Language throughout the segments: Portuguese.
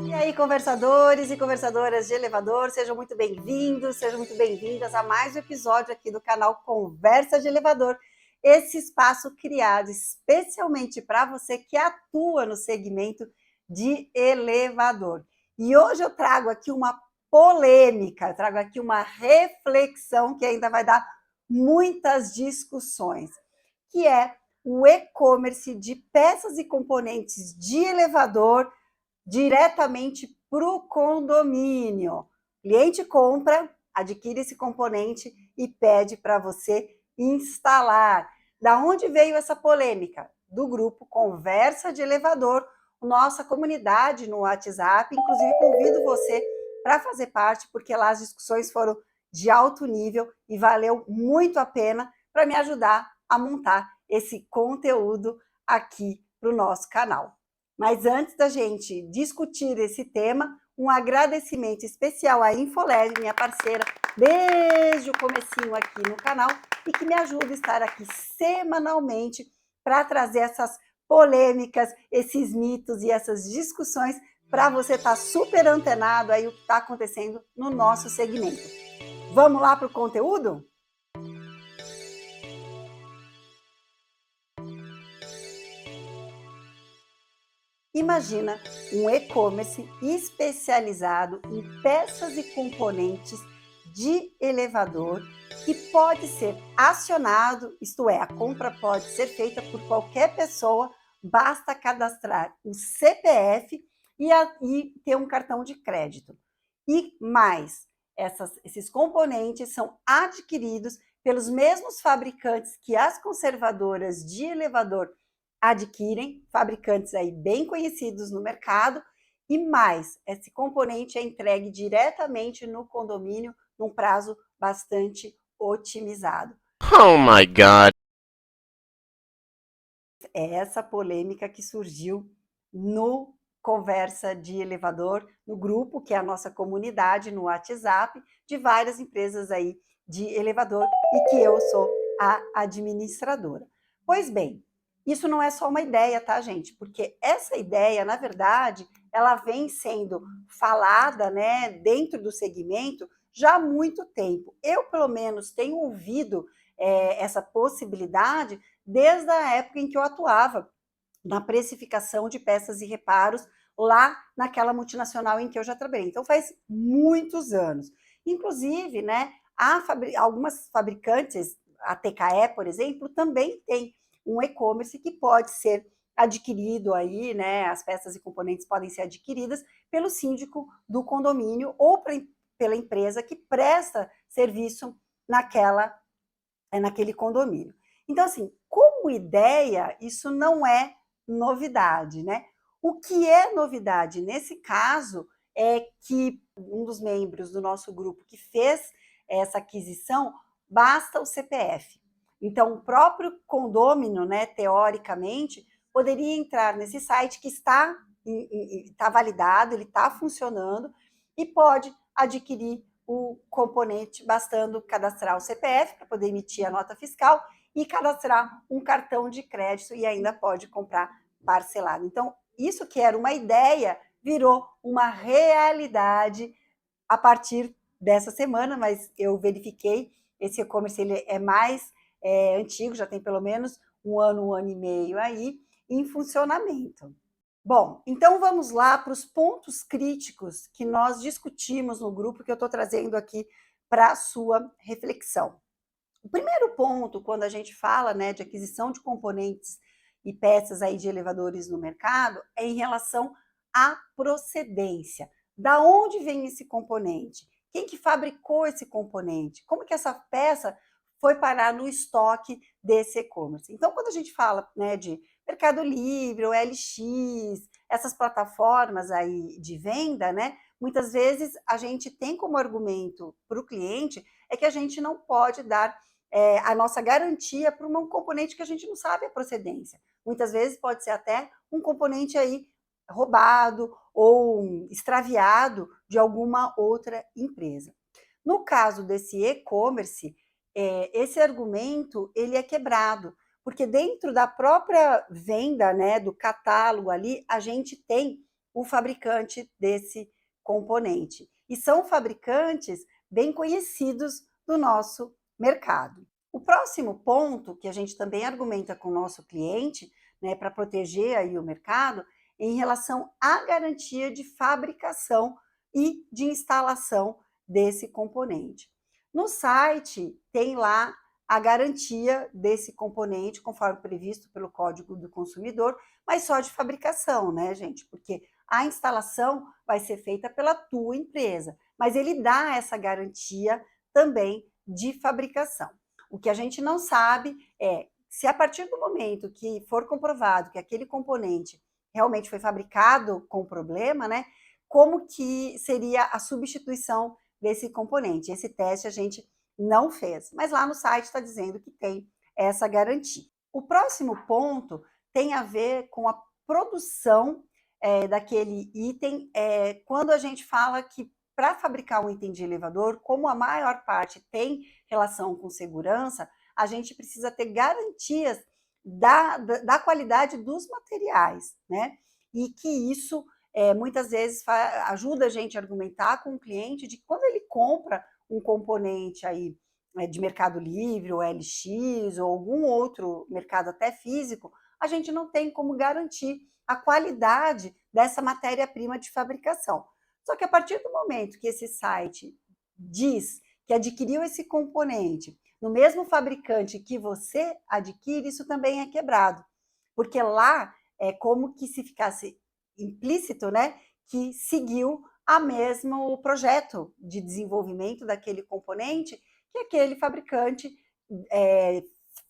E aí, conversadores e conversadoras de elevador, sejam muito bem-vindos, sejam muito bem-vindas a mais um episódio aqui do canal Conversa de Elevador, esse espaço criado especialmente para você que atua no segmento de elevador. E hoje eu trago aqui uma polêmica, trago aqui uma reflexão que ainda vai dar muitas discussões, que é o e-commerce de peças e componentes de elevador diretamente para o condomínio. O cliente compra, adquire esse componente e pede para você instalar. Da onde veio essa polêmica? Do grupo Conversa de Elevador, nossa comunidade no WhatsApp. Inclusive, convido você para fazer parte, porque lá as discussões foram de alto nível e valeu muito a pena para me ajudar a montar esse conteúdo aqui para o nosso canal. Mas antes da gente discutir esse tema, um agradecimento especial à Infoleve, minha parceira, desde o comecinho aqui no canal, e que me ajuda a estar aqui semanalmente para trazer essas polêmicas, esses mitos e essas discussões para você estar super antenado aí o que está acontecendo no nosso segmento. Vamos lá para o conteúdo? Imagina um e-commerce especializado em peças e componentes de elevador que pode ser acionado, isto é, a compra pode ser feita por qualquer pessoa, basta cadastrar o CPF e ter um cartão de crédito. E mais, esses componentes são adquiridos pelos mesmos fabricantes que as conservadoras de elevador adquirem, fabricantes aí bem conhecidos no mercado, e mais, esse componente é entregue diretamente no condomínio num prazo bastante otimizado. Oh my God! É essa polêmica que surgiu no Conversa de Elevador, no grupo, que é a nossa comunidade no WhatsApp, de várias empresas aí de elevador e que eu sou a administradora. Pois bem, isso não é só uma ideia, tá, gente? Porque essa ideia, na verdade, ela vem sendo falada, né, dentro do segmento já há muito tempo. Eu, pelo menos, tenho ouvido essa possibilidade desde a época em que eu atuava na precificação de peças e reparos lá naquela multinacional em que eu já trabalhei. Então, faz muitos anos. Inclusive, né, algumas fabricantes, a TKE, por exemplo, também tem um e-commerce que pode ser adquirido aí, né, as peças e componentes podem ser adquiridas pelo síndico do condomínio ou pela empresa que presta serviço naquele condomínio. Então, assim, como ideia, isso não é novidade, né? O que é novidade nesse caso é que um dos membros do nosso grupo que fez essa aquisição, basta o CPF. Então, o próprio condômino, né, teoricamente, poderia entrar nesse site que está validado, ele está funcionando e pode adquirir o componente, bastando cadastrar o CPF para poder emitir a nota fiscal e cadastrar um cartão de crédito e ainda pode comprar parcelado. Então, isso que era uma ideia virou uma realidade a partir dessa semana, mas eu verifiquei, esse e-commerce ele é mais antigo, já tem pelo menos um ano e meio aí em funcionamento. Bom, então vamos lá para os pontos críticos que nós discutimos no grupo que eu estou trazendo aqui para a sua reflexão. O primeiro ponto, quando a gente fala, né, de aquisição de componentes e peças aí de elevadores no mercado, é em relação à procedência. Da onde vem esse componente? Quem que fabricou esse componente? Como que essa peça foi parar no estoque desse e-commerce? Então, quando a gente fala, né, de Mercado Livre, ou LX, essas plataformas aí de venda, né, muitas vezes a gente tem como argumento para o cliente é que a gente não pode dar a nossa garantia para um componente que a gente não sabe a procedência. Muitas vezes pode ser até um componente aí roubado ou extraviado de alguma outra empresa. No caso desse e-commerce, esse argumento ele é quebrado, Porque dentro da própria venda, né, do catálogo ali, a gente tem o fabricante desse componente. E são fabricantes bem conhecidos do nosso mercado. O próximo ponto, que a gente também argumenta com o nosso cliente, né, para proteger aí o mercado, é em relação à garantia de fabricação e de instalação desse componente. No site tem lá a garantia desse componente, conforme previsto pelo Código do Consumidor, mas só de fabricação, né, gente? Porque a instalação vai ser feita pela tua empresa, mas ele dá essa garantia também de fabricação. O que a gente não sabe é se a partir do momento que for comprovado que aquele componente realmente foi fabricado com problema, né, como que seria a substituição desse componente. Esse teste a gente não fez, mas lá no site está dizendo que tem essa garantia. O próximo ponto tem a ver com a produção daquele item, quando a gente fala que para fabricar um item de elevador, como a maior parte tem relação com segurança, a gente precisa ter garantias da qualidade dos materiais, né? E que isso muitas vezes ajuda a gente a argumentar com o cliente de que quando ele compra um componente aí de Mercado Livre, ou LX, ou algum outro mercado até físico, a gente não tem como garantir a qualidade dessa matéria-prima de fabricação. Só que a partir do momento que esse site diz que adquiriu esse componente no mesmo fabricante que você adquire, isso também é quebrado. Porque lá é como que se ficasse implícito, né, que seguiu a mesmo projeto de desenvolvimento daquele componente que aquele fabricante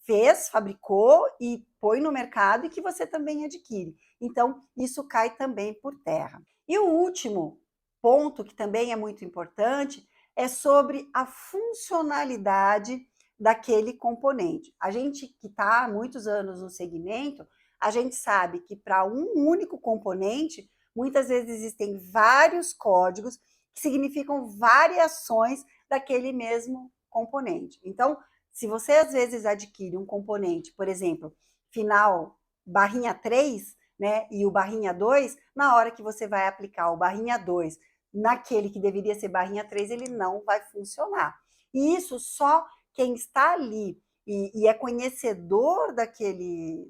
fez, fabricou e põe no mercado e que você também adquire. Então, isso cai também por terra. E o último ponto, que também é muito importante, é sobre a funcionalidade daquele componente. A gente que está há muitos anos no segmento, a gente sabe que para um único componente, muitas vezes existem vários códigos que significam variações daquele mesmo componente. Então, se você às vezes adquire um componente, por exemplo, final barrinha 3, né, e o barrinha 2, na hora que você vai aplicar o barrinha 2 naquele que deveria ser barrinha 3, ele não vai funcionar. E isso só quem está ali e é conhecedor daquele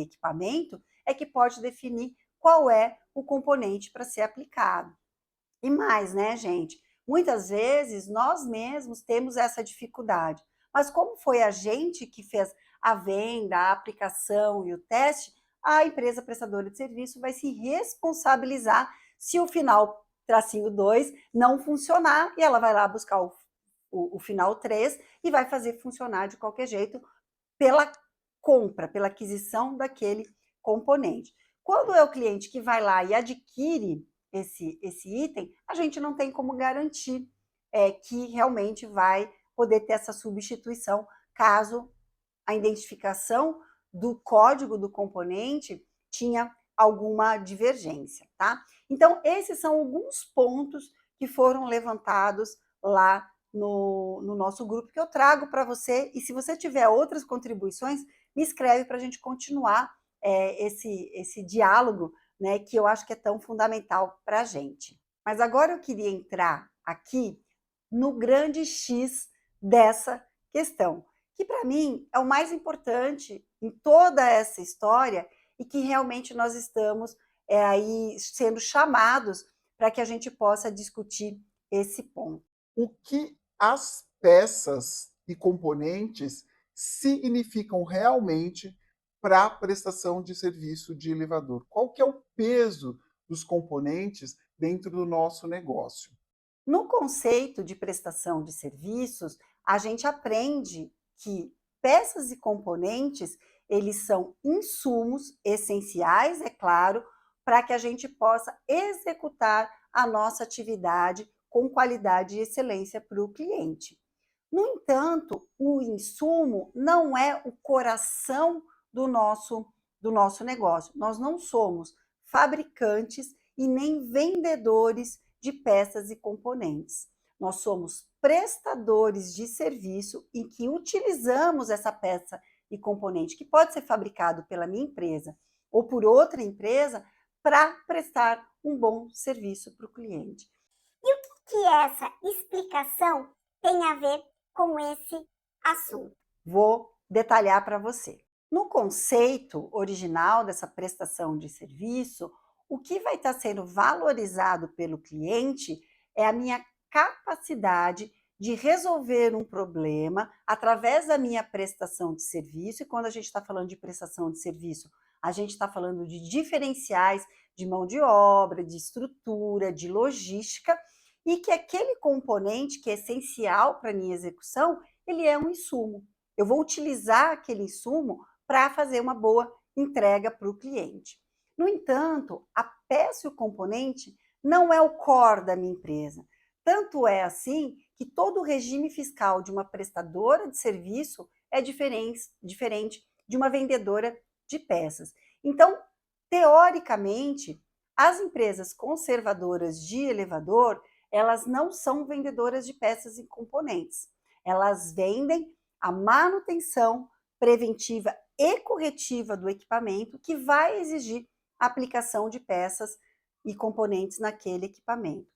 equipamento é que pode definir qual é o componente para ser aplicado. E mais, né, gente? Muitas vezes nós mesmos temos essa dificuldade, mas como foi a gente que fez a venda, a aplicação e o teste, a empresa prestadora de serviço vai se responsabilizar se o final tracinho 2 não funcionar e ela vai lá buscar o final 3 e vai fazer funcionar de qualquer jeito pela compra, pela aquisição daquele componente. Quando é o cliente que vai lá e adquire esse item, a gente não tem como garantir que realmente vai poder ter essa substituição caso a identificação do código do componente tinha alguma divergência, tá? Então, esses são alguns pontos que foram levantados lá no nosso grupo que eu trago para você. E se você tiver outras contribuições, me escreve para a gente continuar esse diálogo, né, que eu acho que é tão fundamental para a gente. Mas agora eu queria entrar aqui no grande X dessa questão, que para mim é o mais importante em toda essa história e que realmente nós estamos aí sendo chamados para que a gente possa discutir esse ponto. O que as peças e componentes significam realmente para a prestação de serviço de elevador? Qual que é o peso dos componentes dentro do nosso negócio? No conceito de prestação de serviços, a gente aprende que peças e componentes, eles são insumos essenciais, é claro, para que a gente possa executar a nossa atividade com qualidade e excelência para o cliente. No entanto, o insumo não é o coração do nosso negócio. Nós não somos fabricantes e nem vendedores de peças e componentes. Nós somos prestadores de serviço em que utilizamos essa peça e componente que pode ser fabricado pela minha empresa ou por outra empresa para prestar um bom serviço para o cliente. E o que essa explicação tem a ver com esse assunto? Vou detalhar para você. No conceito original dessa prestação de serviço, o que vai estar sendo valorizado pelo cliente é a minha capacidade de resolver um problema através da minha prestação de serviço. E quando a gente está falando de prestação de serviço, a gente está falando de diferenciais de mão de obra, de estrutura, de logística, e que aquele componente que é essencial para a minha execução, ele é um insumo. Eu vou utilizar aquele insumo para fazer uma boa entrega para o cliente. No entanto, a peça e o componente não é o core da minha empresa. Tanto é assim que todo o regime fiscal de uma prestadora de serviço é diferente de uma vendedora de peças. Então, teoricamente, as empresas conservadoras de elevador, elas não são vendedoras de peças e componentes. Elas vendem a manutenção preventiva e corretiva do equipamento, que vai exigir a aplicação de peças e componentes naquele equipamento.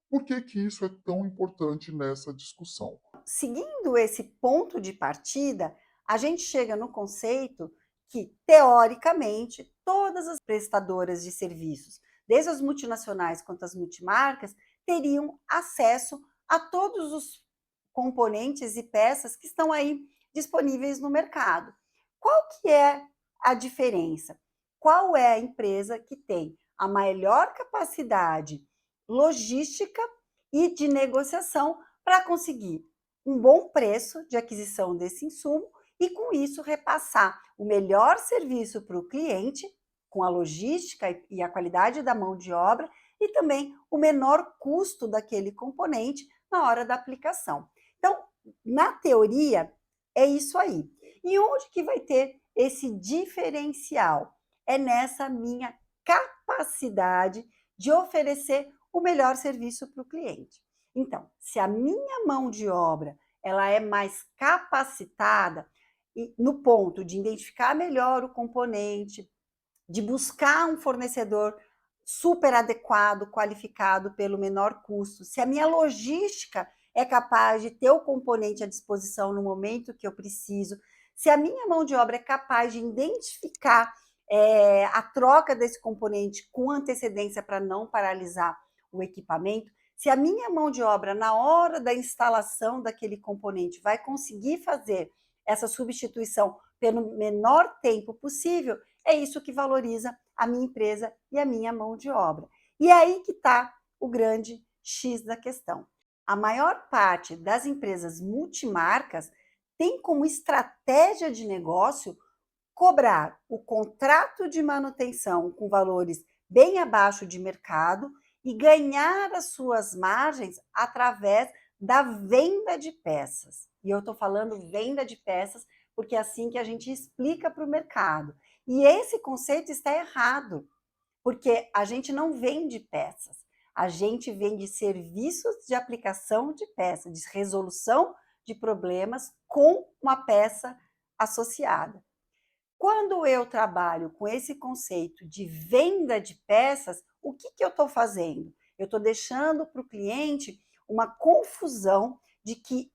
Por que que isso é tão importante nessa discussão? Seguindo esse ponto de partida, a gente chega no conceito que, teoricamente, todas as prestadoras de serviços, desde as multinacionais quanto as multimarcas, teriam acesso a todos os componentes e peças que estão aí disponíveis no mercado. Qual que é a diferença? Qual é a empresa que tem a maior capacidade logística e de negociação para conseguir um bom preço de aquisição desse insumo e, com isso, repassar o melhor serviço para o cliente, com a logística e a qualidade da mão de obra, e também o menor custo daquele componente na hora da aplicação. Então, na teoria, é isso aí. E onde que vai ter esse diferencial? É nessa minha capacidade de oferecer o melhor serviço para o cliente. Então, se a minha mão de obra ela é mais capacitada no ponto de identificar melhor o componente, de buscar um fornecedor super adequado, qualificado pelo menor custo, se a minha logística é capaz de ter o componente à disposição no momento que eu preciso, se a minha mão de obra é capaz de identificar a troca desse componente com antecedência para não paralisar o equipamento, se a minha mão de obra, na hora da instalação daquele componente, vai conseguir fazer essa substituição pelo menor tempo possível, é isso que valoriza a minha empresa e a minha mão de obra. E é aí que está o grande X da questão. A maior parte das empresas multimarcas tem como estratégia de negócio cobrar o contrato de manutenção com valores bem abaixo de mercado e ganhar as suas margens através da venda de peças. E eu estou falando venda de peças porque é assim que a gente explica para o mercado. E esse conceito está errado, porque a gente não vende peças, a gente vende serviços de aplicação de peças, de resolução de problemas com uma peça associada. Quando eu trabalho com esse conceito de venda de peças, o que eu estou fazendo? Eu estou deixando para o cliente uma confusão de que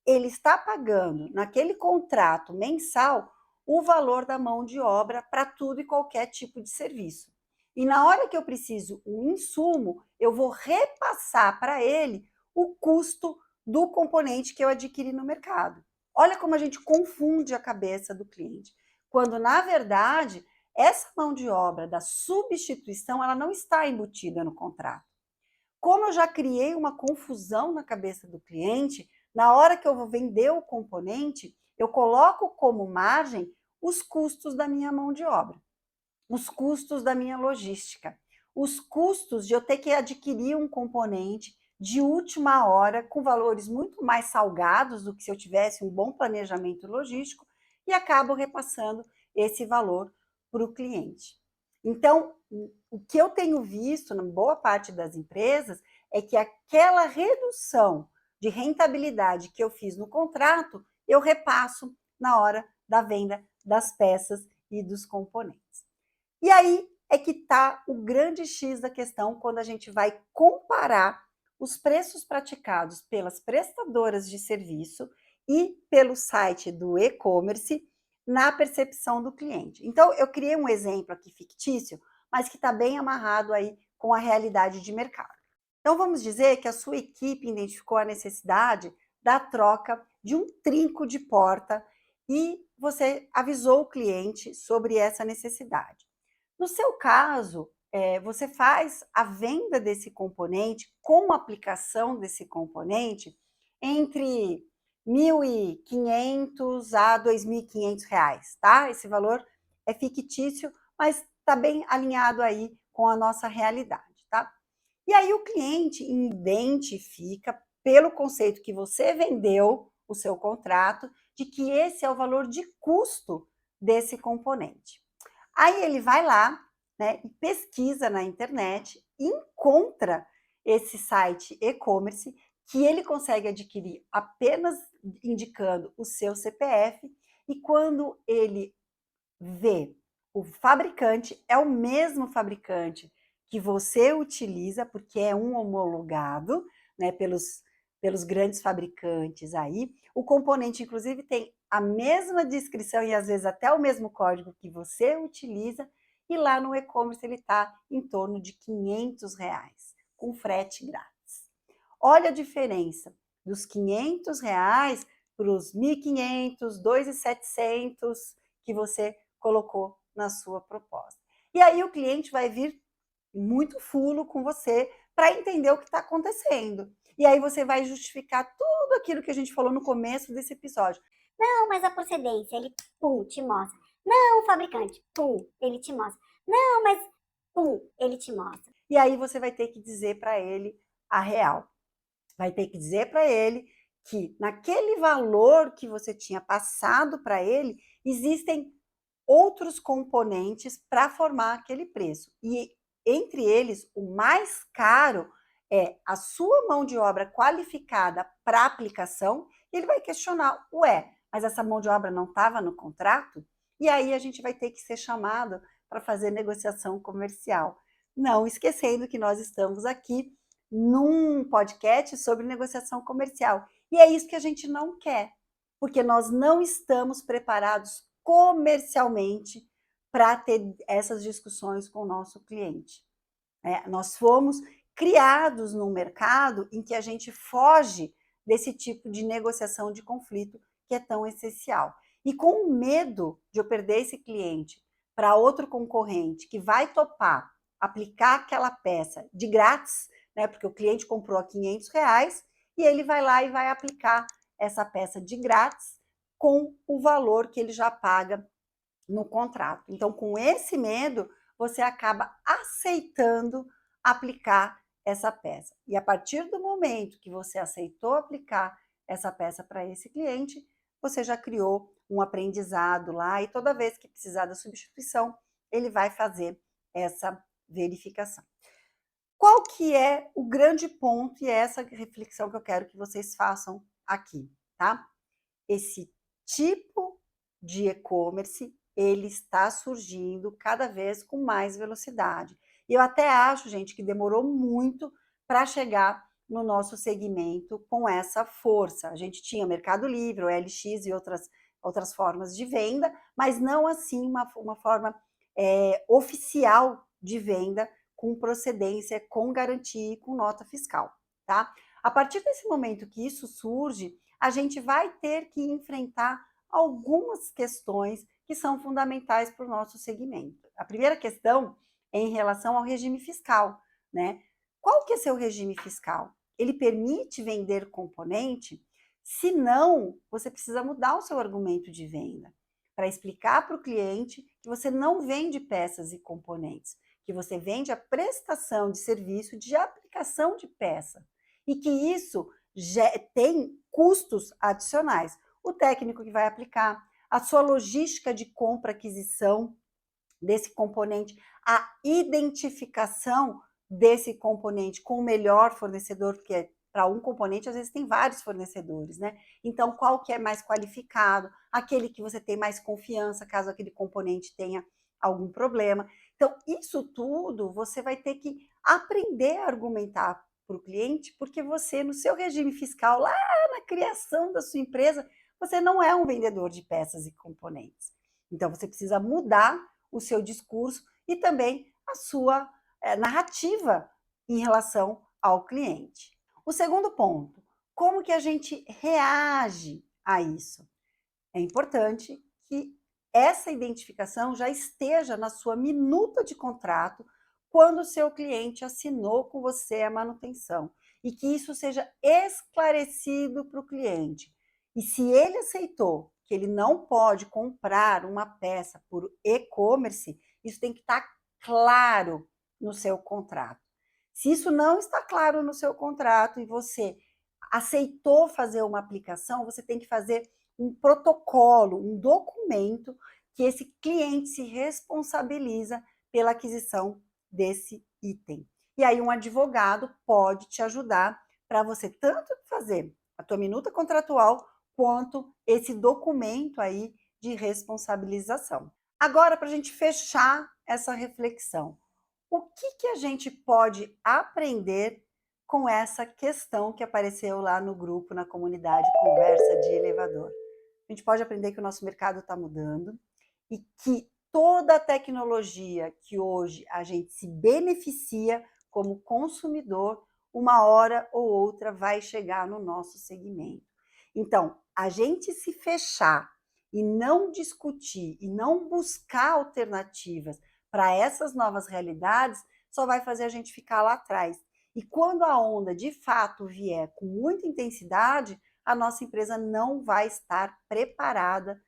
ele está pagando naquele contrato mensal o valor da mão de obra para tudo e qualquer tipo de serviço. E na hora que eu preciso um insumo, eu vou repassar para ele o custo do componente que eu adquiri no mercado. Olha como a gente confunde a cabeça do cliente. Quando, na verdade, essa mão de obra da substituição, ela não está embutida no contrato. Como eu já criei uma confusão na cabeça do cliente, na hora que eu vou vender o componente, eu coloco como margem os custos da minha mão de obra, os custos da minha logística, os custos de eu ter que adquirir um componente de última hora com valores muito mais salgados do que se eu tivesse um bom planejamento logístico e acabo repassando esse valor para o cliente. Então, o que eu tenho visto na boa parte das empresas é que aquela redução de rentabilidade que eu fiz no contrato, eu repasso na hora da venda das peças e dos componentes. E aí é que está o grande X da questão quando a gente vai comparar os preços praticados pelas prestadoras de serviço e pelo site do e-commerce na percepção do cliente. Então, eu criei um exemplo aqui fictício, mas que está bem amarrado aí com a realidade de mercado. Então, vamos dizer que a sua equipe identificou a necessidade da troca de um trinco de porta e você avisou o cliente sobre essa necessidade. No seu caso, você faz a venda desse componente com a aplicação desse componente entre R$ 1.500 a R$ 2.500, tá? Esse valor é fictício, mas está bem alinhado aí com a nossa realidade, tá? E aí o cliente identifica, pelo conceito que você vendeu o seu contrato, de que esse é o valor de custo desse componente. Aí ele vai lá, né, e pesquisa na internet, encontra esse site e-commerce que ele consegue adquirir apenas indicando o seu CPF, e quando ele vê o fabricante, é o mesmo fabricante que você utiliza, porque é um homologado, né, pelos grandes fabricantes aí. O componente, inclusive, tem a mesma descrição e às vezes até o mesmo código que você utiliza, e lá no e-commerce ele está em torno de R$ 500, com frete grátis. Olha a diferença dos R$ 500 para os 1.500, 2.700 que você colocou na sua proposta. E aí o cliente vai vir muito fulo com você para entender o que está acontecendo. E aí você vai justificar tudo aquilo que a gente falou no começo desse episódio. Não, mas a procedência, ele, pum, te mostra. Não, o fabricante, pum, ele te mostra. Não, mas, pum, ele te mostra. E aí você vai ter que dizer para ele a real. Vai ter que dizer para ele que naquele valor que você tinha passado para ele, existem outros componentes para formar aquele preço. E entre eles, o mais caro é a sua mão de obra qualificada para aplicação. E ele vai questionar, ué, mas essa mão de obra não estava no contrato? E aí a gente vai ter que ser chamado para fazer negociação comercial. Não esquecendo que nós estamos aqui num podcast sobre negociação comercial. E é isso que a gente não quer, porque nós não estamos preparados comercialmente para ter essas discussões com o nosso cliente. Nós fomos criados num mercado em que a gente foge desse tipo de negociação de conflito que é tão essencial. E com o medo de eu perder esse cliente para outro concorrente que vai topar aplicar aquela peça de grátis, né, porque o cliente comprou a R$ 500 e ele vai lá e vai aplicar essa peça de grátis com o valor que ele já paga no contrato. Então, com esse medo, você acaba aceitando aplicar essa peça. E a partir do momento que você aceitou aplicar essa peça para esse cliente, você já criou um aprendizado lá, e toda vez que precisar da substituição, ele vai fazer essa verificação. Qual que é o grande ponto, e é essa reflexão que eu quero que vocês façam aqui, tá? Esse tipo de e-commerce, ele está surgindo cada vez com mais velocidade. E eu até acho, gente, que demorou muito para chegar no nosso segmento com essa força. A gente tinha Mercado Livre, o LX e outras formas de venda, mas não assim uma forma oficial de venda, com procedência, com garantia e com nota fiscal, tá? A partir desse momento que isso surge, a gente vai ter que enfrentar algumas questões que são fundamentais para o nosso segmento. A primeira questão é em relação ao regime fiscal, né? Qual que é seu regime fiscal? Ele permite vender componente? Se não, você precisa mudar o seu argumento de venda para explicar para o cliente que você não vende peças e componentes, que você vende a prestação de serviço de aplicação de peça e que isso tem custos adicionais. O técnico que vai aplicar, a sua logística de compra, aquisição desse componente, a identificação desse componente com o melhor fornecedor, porque para um componente, às vezes tem vários fornecedores, né? Então, qual que é mais qualificado? Aquele que você tem mais confiança, caso aquele componente tenha algum problema. Então, isso tudo você vai ter que aprender a argumentar para o cliente, porque você, no seu regime fiscal, lá na criação da sua empresa, você não é um vendedor de peças e componentes. Então, você precisa mudar o seu discurso e também a sua narrativa em relação ao cliente. O segundo ponto, como que a gente reage a isso? É importante que essa identificação já esteja na sua minuta de contrato quando o seu cliente assinou com você a manutenção e que isso seja esclarecido para o cliente. E se ele aceitou que ele não pode comprar uma peça por e-commerce, isso tem que estar claro no seu contrato. Se isso não está claro no seu contrato e você aceitou fazer uma aplicação, você tem que fazer um protocolo, um documento que esse cliente se responsabiliza pela aquisição desse item. E aí um advogado pode te ajudar para você tanto fazer a tua minuta contratual quanto esse documento aí de responsabilização. Agora, para a gente fechar essa reflexão, o que a gente pode aprender com essa questão que apareceu lá no grupo, na comunidade Conversa de Elevador? A gente pode aprender que o nosso mercado está mudando e que toda a tecnologia que hoje a gente se beneficia como consumidor, uma hora ou outra vai chegar no nosso segmento. Então, a gente se fechar e não discutir e não buscar alternativas para essas novas realidades só vai fazer a gente ficar lá atrás. E quando a onda de fato vier com muita intensidade, a nossa empresa não vai estar preparada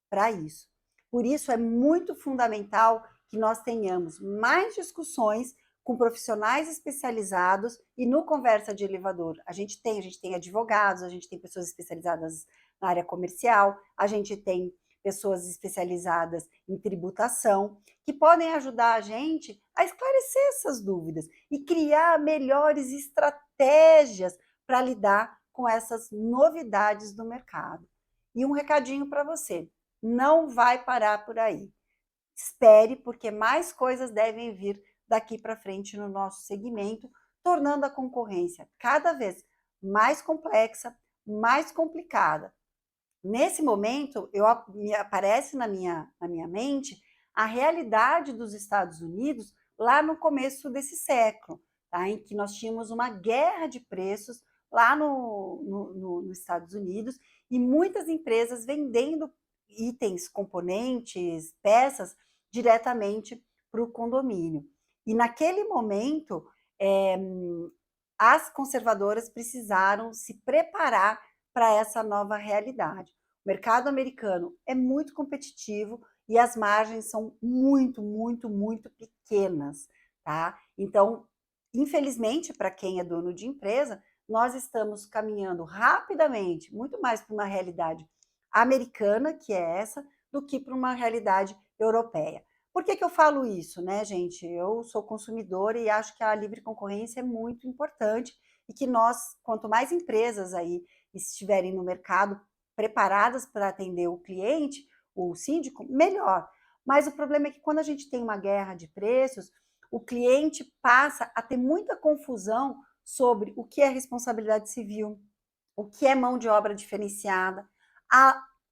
para isso. Por isso é muito fundamental que nós tenhamos mais discussões com profissionais especializados e no Conversa de Elevador. A gente tem advogados, a gente tem pessoas especializadas na área comercial, a gente tem pessoas especializadas em tributação, que podem ajudar a gente a esclarecer essas dúvidas e criar melhores estratégias para lidar com essas novidades do mercado. E um recadinho para você, não vai parar por aí. Espere, porque mais coisas devem vir daqui para frente no nosso segmento, tornando a concorrência cada vez mais complexa, mais complicada. Nesse momento, me aparece na minha mente a realidade dos Estados Unidos lá no começo desse século, tá? Em que nós tínhamos uma guerra de preços lá nos Estados Unidos e muitas empresas vendendo itens, componentes, peças diretamente para o condomínio. E naquele momento, as conservadoras precisaram se preparar para essa nova realidade. O mercado americano é muito competitivo e as margens são muito, muito, muito pequenas, tá? Então, infelizmente, para quem é dono de empresa, nós estamos caminhando rapidamente, muito mais para uma realidade americana, que é essa, do que para uma realidade europeia. Por que eu falo isso, né, gente? Eu sou consumidora e acho que a livre concorrência é muito importante e que nós, quanto mais empresas aí estiverem no mercado preparadas para atender o cliente, o síndico, melhor. Mas o problema é que quando a gente tem uma guerra de preços, o cliente passa a ter muita confusão sobre o que é responsabilidade civil, o que é mão de obra diferenciada,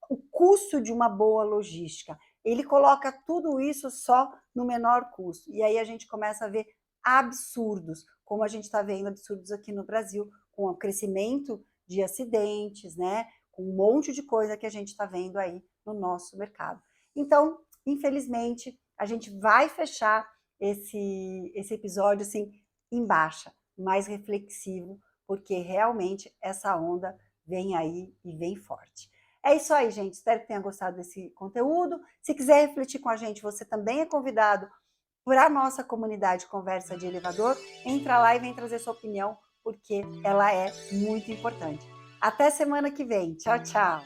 o custo de uma boa logística. Ele coloca tudo isso só no menor custo. E aí a gente começa a ver absurdos, como a gente está vendo absurdos aqui no Brasil, com o crescimento de acidentes, né? Com um monte de coisa que a gente está vendo aí no nosso mercado. Então, infelizmente, a gente vai fechar esse episódio assim em baixa, mais reflexivo, porque realmente essa onda vem aí e vem forte. É isso aí, gente. Espero que tenha gostado desse conteúdo. Se quiser refletir com a gente, você também é convidado para a nossa comunidade Conversa de Elevador. Entra lá e vem trazer sua opinião, porque ela é muito importante. Até semana que vem. Tchau, tchau.